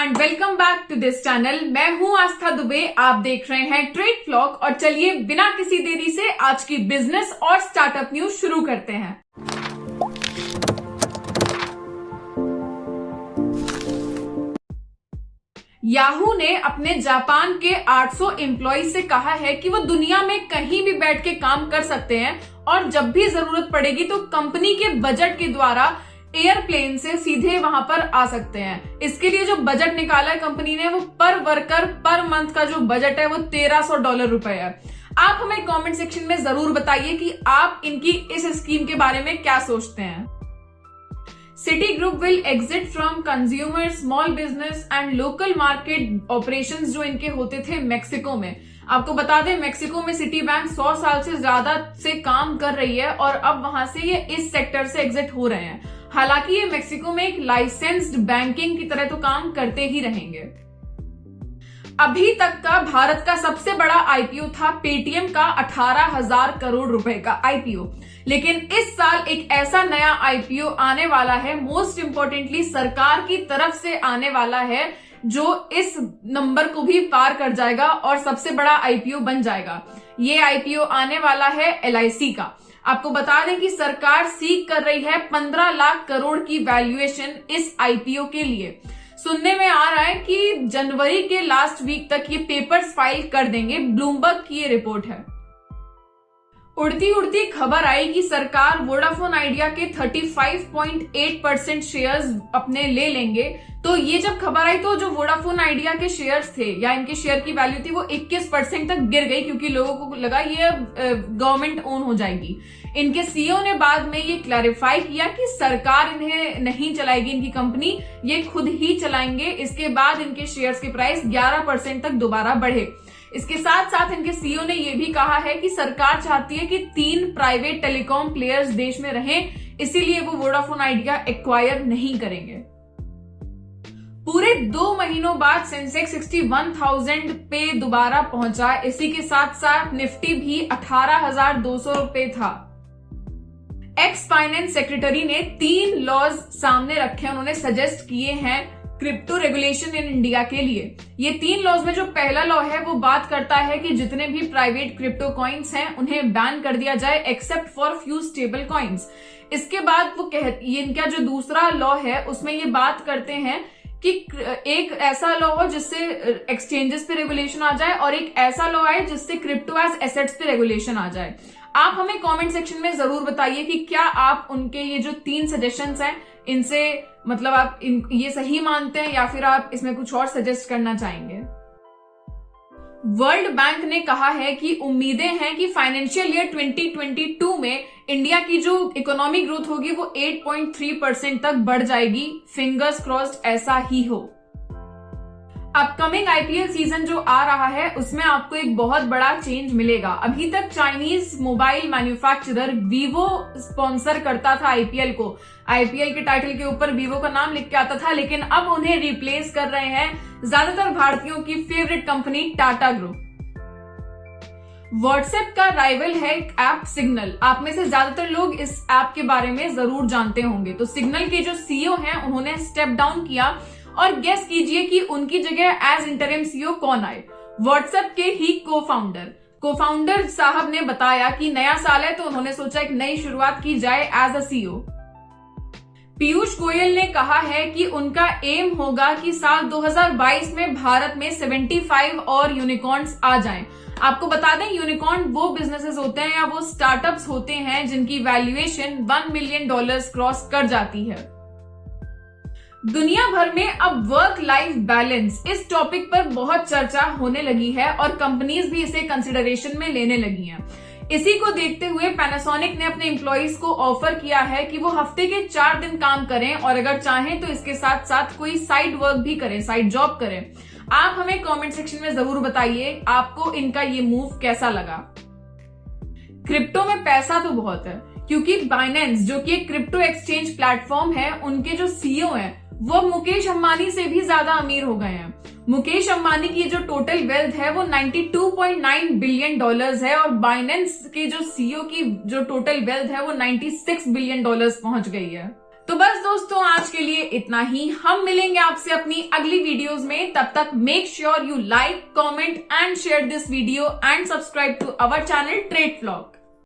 And welcome back to this channel. मैं हूं आस्था दुबे, आप देख रहे हैं ट्रेड व्लॉग। और चलिए बिना किसी देरी से आज की बिजनेस और स्टार्टअप न्यूज शुरू करते हैं। याहू ने अपने जापान के 800 एम्प्लॉय से कहा है कि वो दुनिया में कहीं भी बैठ के काम कर सकते हैं और जब भी जरूरत पड़ेगी तो कंपनी के बजट के द्वारा एयरप्लेन से सीधे वहां पर आ सकते हैं। इसके लिए जो बजट निकाला है कंपनी ने, वो पर वर्कर पर मंथ का जो बजट है वो $1300 है। आप हमें कमेंट सेक्शन में जरूर बताइए कि आप इनकी इस स्कीम के बारे में क्या सोचते हैं। City group will exit from consumer, small business and local market operations जो इनके होते थे मेक्सिको में। आपको बता दें, मेक्सिको में सिटी बैंक 100 साल से ज्यादा से काम कर रही है और अब वहां से ये इस सेक्टर से एग्जिट हो रहे हैं। हालांकि ये मेक्सिको में एक लाइसेंस्ड बैंकिंग की तरह तो काम करते ही रहेंगे। अभी तक का भारत का सबसे बड़ा आईपीओ था पेटीएम का 18,000 करोड़ रुपए का आईपीओ। लेकिन इस साल एक ऐसा नया आईपीओ आने वाला है, मोस्ट इंपोर्टेंटली सरकार की तरफ से आने वाला है, जो इस नंबर को भी पार कर जाएगा और सबसे बड़ा आईपीओ बन जाएगा। ये आईपीओ आने वाला है एलआईसी का। आपको बता दें कि सरकार सीख कर रही है 15 लाख करोड़ की वैल्यूएशन इस आईपीओ के लिए। सुनने में आ रहा है कि जनवरी के लास्ट वीक तक ये पेपर्स फाइल कर देंगे, ब्लूमबर्ग की ये रिपोर्ट है। उड़ती उड़ती खबर आई कि सरकार वोडाफोन आइडिया के 35.8% शेयर्स अपने ले लेंगे। तो ये जब खबर आई तो जो वोडाफोन आइडिया के शेयर्स थे या इनके शेयर की वैल्यू थी वो 21% तक गिर गई, क्योंकि लोगों को लगा ये गवर्नमेंट ओन हो जाएगी। इनके सीईओ ने बाद में ये क्लैरिफाई किया कि सरकार इन्हें नहीं चलाएगी, इनकी कंपनी ये खुद ही चलाएंगे। इसके बाद इनके शेयर्स के प्राइस 11% तक दोबारा बढ़े। इसके साथ साथ इनके सीईओ ने यह भी कहा है कि सरकार चाहती है कि 3 प्राइवेट टेलीकॉम प्लेयर्स देश में रहें, इसीलिए वो वोडाफोन आइडिया एक्वायर नहीं करेंगे। पूरे 2 महीनों बाद सेंसेक्स 61,000 पे दोबारा पहुंचा। इसी के साथ साथ निफ्टी भी 18,200 रुपए था। एक्स फाइनेंस सेक्रेटरी ने 3 लॉज सामने रखे, उन्होंने सजेस्ट किए हैं क्रिप्टो रेगुलेशन इन इंडिया के लिए। ये 3 लॉज में जो पहला लॉ है वो बात करता है कि जितने भी प्राइवेट क्रिप्टो कॉइन्स हैं उन्हें बैन कर दिया जाए except for few stable coins. इसके बाद वो इनका जो दूसरा लॉ है उसमें ये बात करते हैं कि एक ऐसा लॉ हो जिससे एक्सचेंजेस पे रेगुलेशन आ जाए और एक ऐसा लॉ आए जिससे क्रिप्टो एज एसेट्स पे रेगुलेशन आ जाए। आप हमें कमेंट सेक्शन में जरूर बताइए कि क्या आप उनके ये जो 3 सजेशंस हैं इनसे मतलब आप ये सही मानते हैं या फिर आप इसमें कुछ और सजेस्ट करना चाहेंगे। वर्ल्ड बैंक ने कहा है कि उम्मीदें हैं कि फाइनेंशियल ईयर 2022 में इंडिया की जो इकोनॉमिक ग्रोथ होगी वो 8.3% तक बढ़ जाएगी। फिंगर्स क्रॉस्ड ऐसा ही हो। अपकमिंग आईपीएल सीजन जो आ रहा है उसमें आपको एक बहुत बड़ा चेंज मिलेगा। अभी तक Chinese mobile manufacturer Vivo sponsor करता था आईपीएल को। आईपीएल के टाइटल के ऊपर वीवो का नाम लिख के आता था, लेकिन अब उन्हें रिप्लेस कर रहे हैं ज्यादातर भारतीयों की favourite company Tata group. WhatsApp का राइवल है एक ऐप सिग्नल। आप में से ज्यादातर लोग इस ऐप के बारे में जरूर जानते होंगे। तो सिग्नल के जो सीईओ हैं उन्होंने स्टेप डाउन किया और गेस कीजिए कि उनकी जगह एज इंटरिम सीईओ कौन आए। व्हाट्सएप के ही को-फाउंडर साहब ने बताया कि नया साल है तो उन्होंने सोचा एक नई शुरुआत की जाए as a CEO. Piyush Goyal ने कहा है कि उनका एम होगा कि साल 2022 में भारत में 75 और यूनिकॉर्न्स आ जाएं। आपको बता दें, यूनिकॉर्न वो बिजनेसेस होते हैं या वो स्टार्टअप्स होते हैं जिनकी वैल्यूएशन $1 मिलियन क्रॉस कर जाती है। दुनिया भर में अब वर्क लाइफ बैलेंस इस टॉपिक पर बहुत चर्चा होने लगी है और कंपनीज भी इसे कंसिडरेशन में लेने लगी हैं। इसी को देखते हुए पैनासोनिक ने अपने एम्प्लॉइज को ऑफर किया है कि वो हफ्ते के 4 दिन काम करें और अगर चाहें तो इसके साथ साथ कोई साइड वर्क भी करें, साइड जॉब करें। आप हमें कमेंट सेक्शन में जरूर बताइए आपको इनका ये मूव कैसा लगा। क्रिप्टो में पैसा तो बहुत है, क्योंकि बाइनेंस जो कि एक क्रिप्टो एक्सचेंज प्लेटफॉर्म है, उनके जो सीईओ हैं वो मुकेश अंबानी से भी ज्यादा अमीर हो गए हैं। मुकेश अंबानी की जो टोटल वेल्थ है वो $92.9 बिलियन है और बाइनेंस के जो सीईओ की जो टोटल वेल्थ है वो $96 बिलियन पहुंच गई है। तो बस दोस्तों आज के लिए इतना ही। हम मिलेंगे आपसे अपनी अगली वीडियोस में। तब तक make sure you like, comment and share this video and subscribe to our channel trade vlog.